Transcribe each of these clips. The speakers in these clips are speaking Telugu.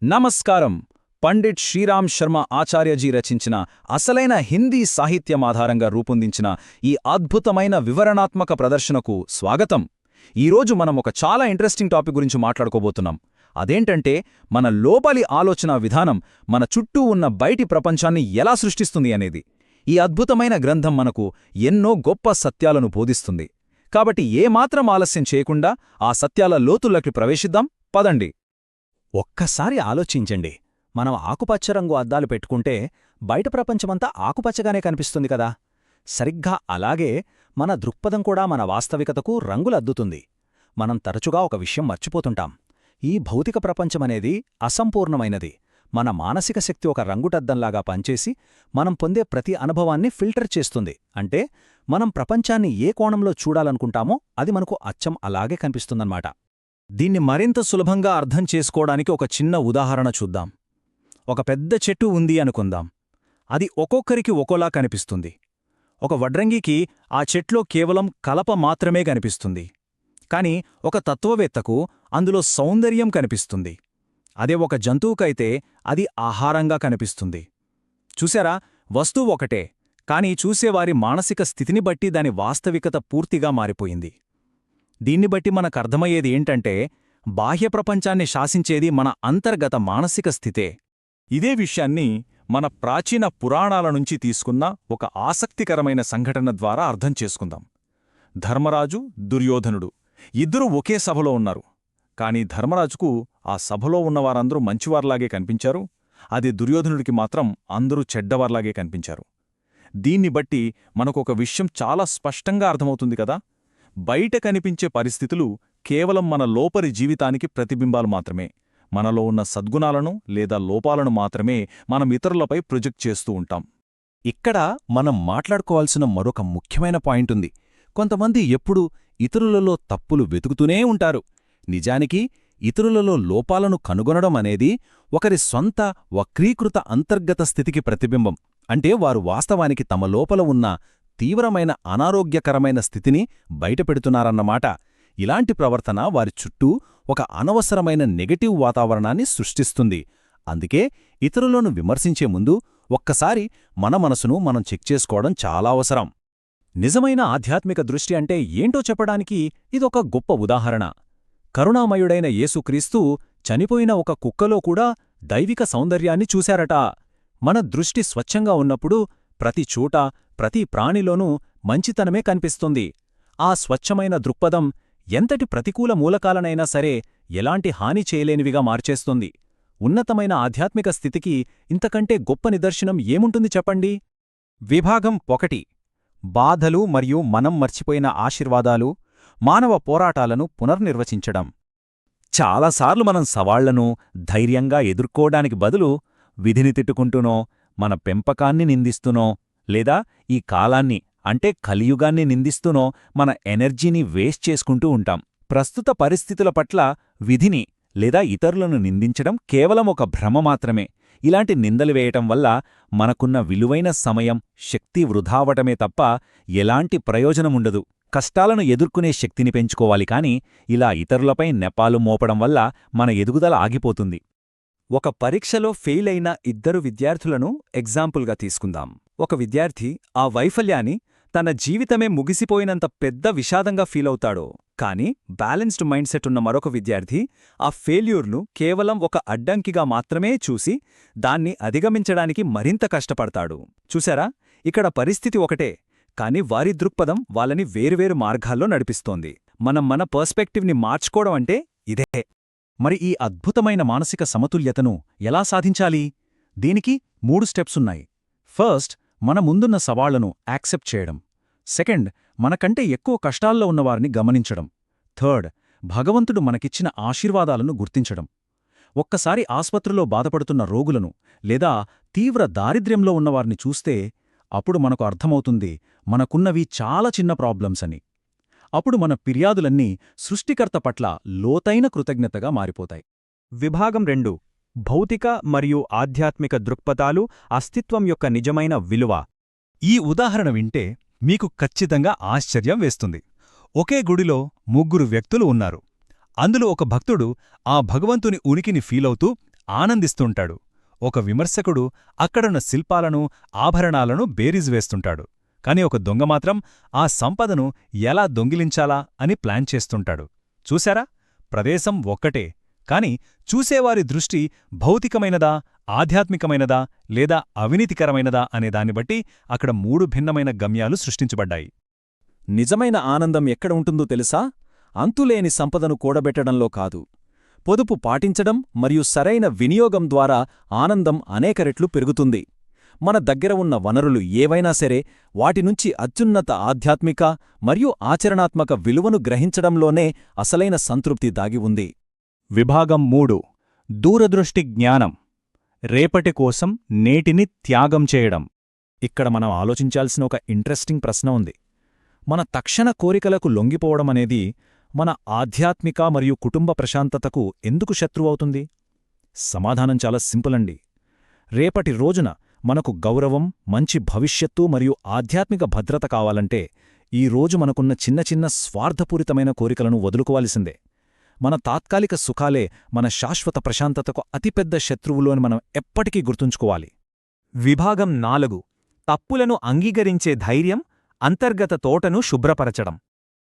నమస్కారం. పండిట్ శ్రీరామ్ శర్మ ఆచార్యజీ రచించిన అసలైన హిందీ సాహిత్యం ఆధారంగా రూపొందించిన ఈ అద్భుతమైన వివరణాత్మక ప్రదర్శనకు స్వాగతం. ఈరోజు మనం ఒక చాలా ఇంట్రెస్టింగ్ టాపిక్ గురించి మాట్లాడుకోబోతున్నాం. అదేంటంటే మన లోపలి ఆలోచన విధానం మన చుట్టూ ఉన్న బయటి ప్రపంచాన్ని ఎలా సృష్టిస్తుంది అనేది. ఈ అద్భుతమైన గ్రంథం మనకు ఎన్నో గొప్ప సత్యాలను బోధిస్తుంది. కాబట్టి ఏమాత్రం ఆలస్యం చేయకుండా ఆ సత్యాల లోతుల్లోకి ప్రవేశిద్దాం. పదండి. ఒక్కసారి ఆలోచించండి, మనం ఆకుపచ్చ రంగు అద్దాలు పెట్టుకుంటే బయట ప్రపంచమంతా ఆకుపచ్చగానే కనిపిస్తుంది కదా. సరిగ్గా అలాగే మన దృక్పథం కూడా మన వాస్తవికతకు రంగులద్దుతుంది. మనం తరచుగా ఒక విషయం మర్చిపోతుంటాం. ఈ భౌతిక ప్రపంచమనేది అసంపూర్ణమైనది. మన మానసిక శక్తి ఒక రంగుటద్దంలాగా పనిచేసి మనం పొందే ప్రతి అనుభవాన్ని ఫిల్టర్ చేస్తుంది. అంటే మనం ప్రపంచాన్ని ఏ కోణంలో చూడాలనుకుంటామో అది మనకు అచ్చం అలాగే కనిపిస్తుందన్నమాట. దీన్ని మరింత సులభంగా అర్థం చేసుకోవడానికి ఒక చిన్న ఉదాహరణ చూద్దాం. ఒక పెద్ద చెట్టు ఉంది అనుకుందాం. అది ఒక్కొక్కరికి ఒక్కోలా కనిపిస్తుంది. ఒక వడ్రంగికి ఆ చెట్లో కేవలం కలప మాత్రమే కనిపిస్తుంది. కాని ఒక తత్వవేత్తకు అందులో సౌందర్యం కనిపిస్తుంది. అదే ఒక జంతువుకైతే అది ఆహారంగా కనిపిస్తుంది. చూశారా, వస్తువు ఒకటే, కాని చూసేవారి మానసిక స్థితిని బట్టి దాని వాస్తవికత పూర్తిగా మారిపోయింది. దీన్ని బట్టి మనకర్థమయ్యేది ఏంటంటే బాహ్య ప్రపంచాన్ని శాసించేది మన అంతర్గత మానసిక స్థితే. ఇదే విషయాన్ని మన ప్రాచీన పురాణాల నుంచి తీసుకున్న ఒక ఆసక్తికరమైన సంఘటన ద్వారా అర్థం చేసుకుందాం. ధర్మరాజు, దుర్యోధనుడు ఇద్దరూ ఒకే సభలో ఉన్నారు. కాని ధర్మరాజుకు ఆ సభలో ఉన్నవారందరూ మంచివార్లాగే కనిపించారు. అదే దుర్యోధనుడికి మాత్రం అందరూ చెడ్డవార్లాగే కనిపించారు. దీన్ని బట్టి మనకొక విషయం చాలా స్పష్టంగా అర్థమవుతుంది కదా. బయట కనిపించే పరిస్థితులు కేవలం మన లోపలి జీవితానికి ప్రతిబింబాలు మాత్రమే. మనలో ఉన్న సద్గుణాలను లేదా లోపాలను మాత్రమే మనం ఇతరులపై ప్రొజెక్ట్ చేస్తూ ఉంటాం. ఇక్కడ మనం మాట్లాడుకోవాల్సిన మరొక ముఖ్యమైన పాయింట్ ఉంది. కొంతమంది ఎప్పుడూ ఇతరులలో తప్పులు వెతుకుతూనే ఉంటారు. నిజానికి ఇతరులలో లోపాలను కనుగొనడం అనేది ఒకరి స్వంత వక్రీకృత అంతర్గత స్థితికి ప్రతిబింబం. అంటే వారు వాస్తవానికి తమ లోపల ఉన్న తీవ్రమైన అనారోగ్యకరమైన స్థితిని బయటపెడుతున్నారన్నమాట. ఇలాంటి ప్రవర్తన వారి చుట్టూ ఒక అనవసరమైన నెగటివ్ వాతావరణాన్ని సృష్టిస్తుంది. అందుకే ఇతరులను విమర్శించే ముందు ఒక్కసారి మన మనసును మనం చెక్ చేసుకోవడం చాలా అవసరం. నిజమైన ఆధ్యాత్మిక దృష్టి అంటే ఏంటో చెప్పడానికి ఇదొక గొప్ప ఉదాహరణ. కరుణామయుడైన యేసుక్రీస్తు చనిపోయిన ఒక కుక్కలో కూడా దైవిక సౌందర్యాన్ని చూశారట. మన దృష్టి స్వచ్ఛంగా ఉన్నప్పుడు ప్రతి చోట, ప్రతి ప్రాణిలోనూ మంచితనమే కనిపిస్తుంది. ఆ స్వచ్ఛమైన దృక్పథం ఎంతటి ప్రతికూల మూలకాలనైనా సరే ఎలాంటి హాని చేయలేనివిగా మార్చేస్తుంది. ఉన్నతమైన ఆధ్యాత్మిక స్థితికి ఇంతకంటే గొప్ప నిదర్శనం ఏముంటుంది చెప్పండి. విభాగం 1: బాధలు మరియు మనం మర్చిపోయిన ఆశీర్వాదాలు, మానవ పోరాటాలను పునర్నిర్వచించడం. చాలాసార్లు మనం సవాళ్లను ధైర్యంగా ఎదుర్కోవడానికి బదులు విధిని తిట్టుకుంటూనో, మన పెంపకాన్ని నిందిస్తూనో, లేదా ఈ కాలాన్ని అంటే కలియుగాన్ని నిందిస్తూనో మన ఎనర్జీని వేస్ట్ చేసుకుంటూ ఉంటాం. ప్రస్తుత పరిస్థితుల పట్ల విధిని లేదా ఇతరులను నిందించడం కేవలం ఒక భ్రమ మాత్రమే. ఇలాంటి నిందలు వేయటం వల్ల మనకున్న విలువైన సమయం, శక్తి వృధావటమే తప్ప ఎలాంటి ప్రయోజనముండదు. కష్టాలను ఎదుర్కొనే శక్తిని పెంచుకోవాలి కాని ఇలా ఇతరులపై నెపాలు మోపడం వల్ల మన ఎదుగుదల ఆగిపోతుంది. ఒక పరీక్షలో ఫెయిల్ అయిన ఇద్దరు విద్యార్థులను ఎగ్జాంపుల్గా తీసుకుందాం. ఒక విద్యార్థి ఆ వైఫల్యాన్ని తన జీవితమే ముగిసిపోయినంత పెద్ద విషాదంగా ఫీలవుతాడు. కాని బ్యాలెన్స్డ్ మైండ్ సెట్ ఉన్న మరొక విద్యార్థి ఆ ఫెయిల్యూర్ను కేవలం ఒక అడ్డంకిగా మాత్రమే చూసి దాన్ని అధిగమించడానికి మరింత కష్టపడతాడు. చూశారా, ఇక్కడ పరిస్థితి ఒకటే, కాని వారి దృక్పథం వాళ్ళని వేరువేరు మార్గాల్లో నడిపిస్తోంది. మనం మన పర్స్పెక్టివ్ని మార్చుకోవడం అంటే ఇదే. మరి ఈ అద్భుతమైన మానసిక సమతుల్యతను ఎలా సాధించాలి? దీనికి 3 స్టెప్సున్నాయి. ఫస్ట్, మన ముందున్న సవాళ్లను యాక్సెప్ట్ చేయడం. సెకండ్, మనకంటే ఎక్కువ కష్టాల్లో ఉన్నవారిని గమనించడం. థర్డ్, భగవంతుడు మనకిచ్చిన ఆశీర్వాదాలను గుర్తించడం. ఒక్కసారి ఆస్పత్రిలో బాధపడుతున్న రోగులను లేదా తీవ్ర దారిద్ర్యంలో ఉన్నవారిని చూస్తే అప్పుడు మనకు అర్థమవుతుంది మనకున్నవి చాలా చిన్న ప్రాబ్లమ్స్ అని. అప్పుడు మన ఫిర్యాదులన్నీ సృష్టికర్త పట్ల లోతైన కృతజ్ఞతగా మారిపోతాయి. విభాగం 2: భౌతిక మరియు ఆధ్యాత్మిక దృక్పథాలు, అస్తిత్వం యొక్క నిజమైన విలువ. ఈ ఉదాహరణ వింటే మీకు ఖచ్చితంగా ఆశ్చర్యం వేస్తుంది. ఒకే గుడిలో 3 వ్యక్తులు ఉన్నారు. అందులో ఒక భక్తుడు ఆ భగవంతుని ఉనికిని ఫీలవుతూ ఆనందిస్తుంటాడు. ఒక విమర్శకుడు అక్కడున్న శిల్పాలను, ఆభరణాలను బేరీజు వేస్తుంటాడు. కాని ఒక దొంగ మాత్రం ఆ సంపదను ఎలా దొంగిలించాలా అని ప్లాన్ చేస్తుంటాడు. చూశారా? ప్రదేశం ఒక్కటే, కాని చూసేవారి దృష్టి భౌతికమైనదా, ఆధ్యాత్మికమైనదా లేదా అవినీతికరమైనదా అనే దాన్ని బట్టి అక్కడ 3 భిన్నమైన గమ్యాలు సృష్టించబడ్డాయి. నిజమైన ఆనందం ఎక్కడ ఉంటుందో తెలుసా? అంతులేని సంపదను కూడబెట్టడంలో కాదు. పొదుపు పాటించడం మరియు సరైన వినియోగం ద్వారా ఆనందం అనేక రెట్లు పెరుగుతుంది. మన దగ్గర ఉన్న వనరులు ఏవైనా సరే వాటినుంచి అత్యున్నత ఆధ్యాత్మిక మరియు ఆచరణాత్మక విలువను గ్రహించడంలోనే అసలైన సంతృప్తి దాగి ఉంది. విభాగం 3 దూరదృష్టి జ్ఞానం. రేపటి కోసం నేటిని త్యాగం చేయడం. ఇక్కడ మనం ఆలోచించాల్సిన ఒక ఇంట్రెస్టింగ్ ప్రశ్న ఉంది. మన తక్షణ కోరికలకు లొంగిపోవడమనేది మన ఆధ్యాత్మిక మరియు కుటుంబ ప్రశాంతతకు ఎందుకు శత్రువవుతుంది? సమాధానం చాలా సింపుల్ అండి. రేపటి రోజున మనకు గౌరవం, మంచి భవిష్యత్తు మరియు ఆధ్యాత్మిక భద్రత కావాలంటే ఈ రోజు మనకున్న చిన్న చిన్న స్వార్థపూరితమైన కోరికలను వదులుకోవాల్సిందే. మన తాత్కాలిక సుఖాలే మన శాశ్వత ప్రశాంతతకు అతిపెద్ద శత్రువులు అని మనం ఎప్పటికీ గుర్తుంచుకోవాలి. విభాగం 4 తప్పులను అంగీకరించే ధైర్యం, అంతర్గత తోటను శుభ్రపరచడం.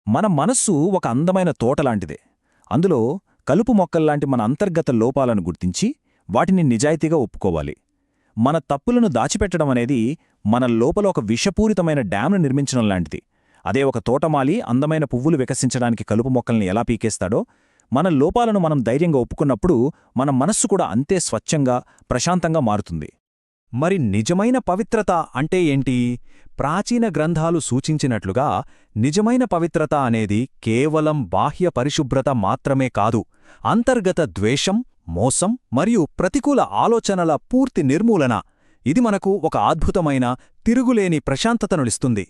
మన మనస్సు ఒక అందమైన తోటలాంటిదే. అందులో కలుపు మొక్కల్లాంటి మన అంతర్గత లోపాలను గుర్తించి వాటిని నిజాయితీగా ఒప్పుకోవాలి. మన తప్పులను దాచిపెట్టడం అనేది మన లోపల ఒక విషపూరితమైన డ్యామ్ను నిర్మించడం లాంటిది. అదే ఒక తోటమాలి అందమైన పువ్వులు వికసించడానికి కలుపు మొక్కల్ని ఎలా పీకేస్తాడో, మన లోపాలను మనం ధైర్యంగా ఒప్పుకున్నప్పుడు మన మనస్సు కూడా అంతే స్వచ్ఛంగా, ప్రశాంతంగా మారుతుంది. మరి నిజమైన పవిత్రత అంటే ఏంటి? ప్రాచీన గ్రంథాలు సూచించినట్లుగా నిజమైన పవిత్రత అనేది కేవలం బాహ్య పరిశుభ్రత మాత్రమే కాదు, అంతర్గత ద్వేషం, మోసం మరియు ప్రతికూల ఆలోచనల పూర్తి నిర్మూలన. ఇది మనకు ఒక అద్భుతమైన, తిరుగులేని ప్రశాంతతనులిస్తుంది.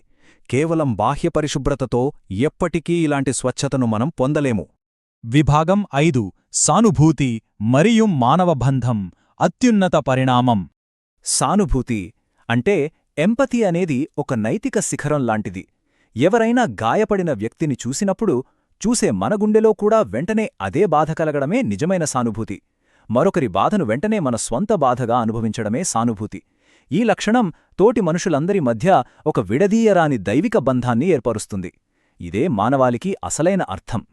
కేవలం బాహ్య పరిశుభ్రతతో ఎప్పటికీ ఇలాంటి స్వచ్ఛతను మనం పొందలేము. విభాగం 5 సానుభూతి మరియు మానవ బంధం. అత్యున్నత పరిణామం. సానుభూతి అంటే ఎంపతి అనేది ఒక నైతిక శిఖరం లాంటిది. ఎవరైనా గాయపడిన వ్యక్తిని చూసినప్పుడు చూసే మన గుండెలో కూడా వెంటనే అదే బాధ కలగడమే నిజమైన సానుభూతి. మరొకరి బాధను వెంటనే మన స్వంత బాధగా అనుభవించడమే సానుభూతి. ఈ లక్షణం తోటి మనుషులందరి మధ్య ఒక విడదీయరాని దైవిక బంధాన్ని ఏర్పరుస్తుంది. ఇదే మానవాళికి అసలైన అర్థం.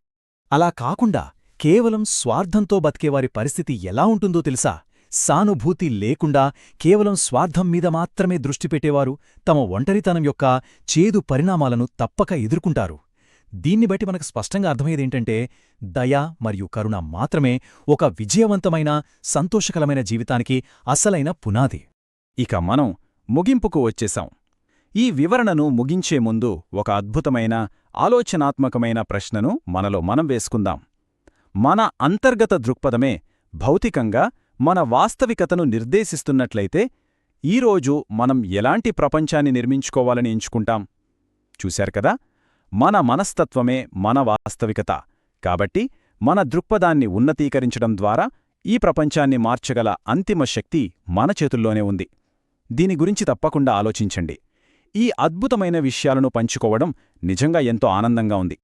అలా కాకుండా కేవలం స్వార్థంతో బతికేవారి పరిస్థితి ఎలా ఉంటుందో తెలుసా? సానుభూతి లేకుండా కేవలం స్వార్థం మీద మాత్రమే దృష్టి పెట్టేవారు తమ ఒంటరితనం యొక్క చేదు పరిణామాలను తప్పక ఎదుర్కొంటారు. దీన్ని బట్టి మనకు స్పష్టంగా అర్థమయ్యేదేంటంటే దయ మరియు కరుణ మాత్రమే ఒక విజయవంతమైన, సంతోషకరమైన జీవితానికి అసలైన పునాది. ఇక మనం ముగింపుకు వచ్చేశాం. ఈ వివరణను ముగించే ముందు ఒక అద్భుతమైన, ఆలోచనాత్మకమైన ప్రశ్నను మనలో మనం వేసుకుందాం. మన అంతర్గత దృక్పథమే భౌతికంగా మన వాస్తవికతను నిర్దేశిస్తున్నట్లయితే ఈరోజు మనం ఎలాంటి ప్రపంచాన్ని నిర్మించుకోవాలని ఎంచుకుంటాం? చూశారు కదా, మన మనస్తత్వమే మన వాస్తవికత. కాబట్టి మన దృక్పథాన్ని ఉన్నతీకరించడం ద్వారా ఈ ప్రపంచాన్ని మార్చగల అంతిమ శక్తి మన చేతుల్లోనే ఉంది. దీని గురించి తప్పకుండా ఆలోచించండి. ఈ అద్భుతమైన విషయాలను పంచుకోవడం నిజంగా ఎంతో ఆనందంగా ఉంది.